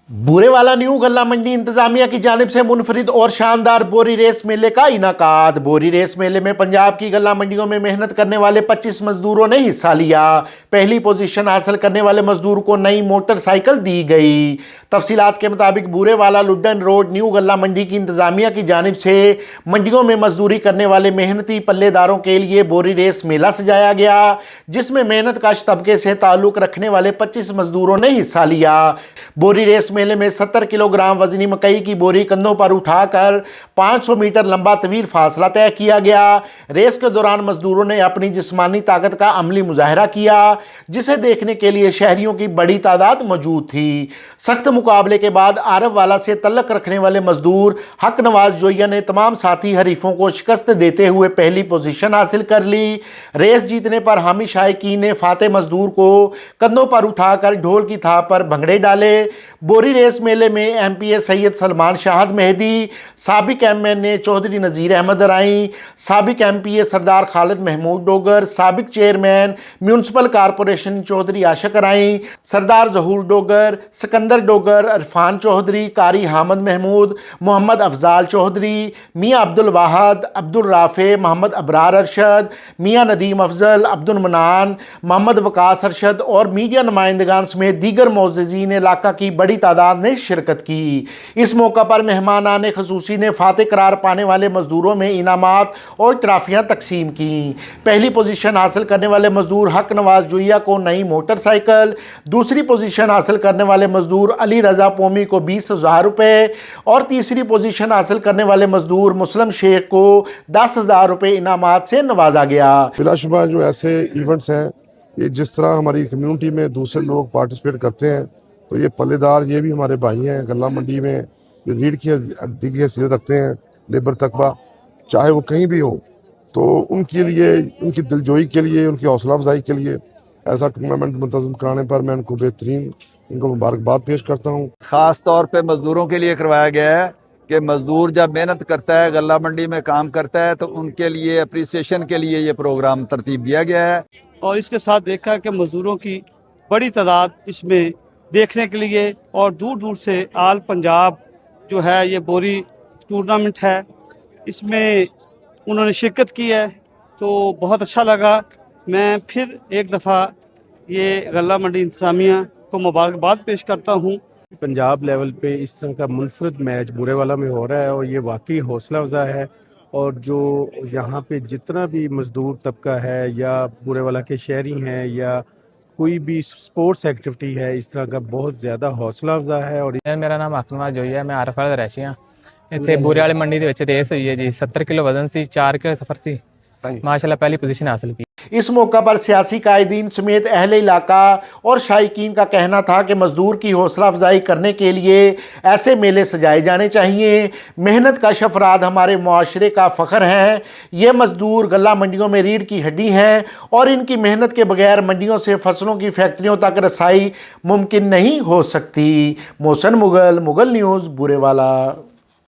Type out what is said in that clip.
Burewala new गल्ला मंडी इंतजामिया की जानिब से मुनफरिद और शानदार बोरी रेस मेले का इनाकाद। बोरी रेस मेले में पंजाब की गल्ला मंडियों में मेहनत करने वाले 25 मजदूरों ने हिस्सा लिया। पहली पोजीशन हासिल करने वाले मजदूर को नई मोटरसाइकिल दी गई। तफसीलात के मुताबिक बूरेवाला लुड्डन रोड न्यू गल्ला मंडी की इंतजामिया की जानिब से मंडियों में मजदूरी करने वाले मेहनती पल्लेदारों के लिए बोरी रेस मेला सजाया गया, जिसमें मेहनत कश तबके से ताल्लुक रखने वाले 25 मजदूरों ने हिस्सा लिया। बोरी रेस मेले में 70 किलोग्राम वजनी मकई की बोरी कंधों पर उठाकर 500 मीटर लंबा तवील फासला तय किया गया। रेस के दौरान मजदूरों ने अपनी जिस्मानी ताकत का अमली मुजाहरा किया, जिसे देखने के लिए शहरियों की बड़ी तादाद मौजूद थी। सख्त मुकाबले के बाद आरव वाला से तल्लक रखने वाले मजदूर हक नवाज जोया ने तमाम साथी हरीफों को शिकस्त देते हुए पहली पोजीशन हासिल कर ली। रेस जीतने पर हामी शायकीन ने फाते मजदूर को कंधों पर उठाकर ढोल की थाप पर भंगड़े डाले। बोरी रेस मेले में एमपीए सैयद सलमान शाहद मेहदी, साबिक एमएनए चौधरी नज़ीर अहमद राई, साबिक एमपीए सरदार खालिद महमूद डोगर, साबिक चेयरमैन म्यूनसिपल कारपोरेशन चौधरी आशिक राई, सरदार जहूर डोगर, सिकंदर डोगर, इरफान चौधरी, कारी हामद महमूद, मोहम्मद अफजाल चौधरी, मियाँ अब्दुल वाहद, अब्दुल राफे, मोहम्मद अबरार अरशद, मियाँ नदीम अफजल, अब्दुल मनान, मोहम्मद वकास अरशद और मीडिया नुमाइंदगान समेत दीगर मोअज़्ज़िज़ीन इलाका की बड़ी तादाद ने शिरकत की। इस मौका पर मेहमान आने खसूसी ने फाते करार पाने वाले मजदूरों में इनामात और ट्राफियाँ तकसीम की। पहली पोजीशन हासिल करने वाले मजदूर हक नवाज जोया को नई मोटरसाइकिल, दूसरी पोजीशन हासिल करने वाले मजदूर अली रजा पोमी को 20,000 रुपये और तीसरी पोजीशन हासिल करने वाले मजदूर मुस्लिम शेख को 10,000 रुपये इनामात से नवाजा गया। बिलाशुबा जो ऐसे इवेंट्स हैं, ये जिस तरह हमारी कम्युनिटी में दूसरे लोग पार्टिसिपेट करते हैं, तो ये पल्लेदार ये भी हमारे भाई हैं। गल्ला मंडी में ये रीढ़ की हड्डी की हैसियत रखते हैं, लेबर तकबा चाहे वो कहीं भी हो, तो उनके लिए, उनकी दिलजोई के लिए, उनकी हौसला अफजाई के लिए ऐसा टूर्नामेंट मुंतज़म कराने पर मैं उनको बेहतरीन इनको मुबारकबाद पेश करता हूँ। ख़ास तौर पे मज़दूरों के लिए करवाया गया है कि मज़दूर जब मेहनत करता है, गल्ला मंडी में काम करता है, तो उनके लिए अप्रिसिएशन के लिए ये प्रोग्राम तरतीब दिया गया है। और इसके साथ देखा कि मज़दूरों की बड़ी तादाद इसमें देखने के लिए और दूर दूर से आल पंजाब जो है ये बोरी टूर्नामेंट है, इसमें उन्होंने शिरकत की है, तो बहुत अच्छा लगा। मैं फिर एक दफ़ा ये गल्ला मंडी इंतज़ामिया को मुबारकबाद पेश करता हूँ। पंजाब लेवल पे इस तरह का मुनफरद मैच बूरेवाला में हो रहा है और ये वाकई हौसला अफजा है। और जो यहाँ पे जितना भी मज़दूर तबका है या बूरेवाला के शहरी हैं या कोई भी स्पोर्ट्स एक्टिविटी है, इस तरह का बहुत ज़्यादा हौसला अफजा है। और मेरा नाम हक नवाज जोई है, मैं आरफ वाला रहशी हाँ। ਇੱਥੇ ਬੂਰੇ ਵਾਲੀ ਮੰਡੀ ਦੇ ਵਿੱਚ ਰੇਸ ਹੋਈ ਹੈ ਜੀ। 70 ਕਿਲੋ ਵਜ਼ਨ ਸੀ, 4 ਕਿਲੋ ਸਫਰ ਸੀ, माशाल्लाह पहली पोजीशन हासिल की। इस मौका पर सियासी कायदीन समेत अहले इलाका और शायकीन का कहना था कि मजदूर की हौसला अफजाई करने के लिए ऐसे मेले सजाए जाने चाहिए। मेहनत का अफराद हमारे मुआशरे का फ़ख्र हैं। ये मजदूर गल्ला मंडियों में रीढ़ की हड्डी हैं और इनकी मेहनत के बगैर मंडियों से फसलों की फैक्ट्रियों तक रसाई मुमकिन नहीं हो सकती। मोहसन मुगल, मुगल न्यूज़, बूरेवाला।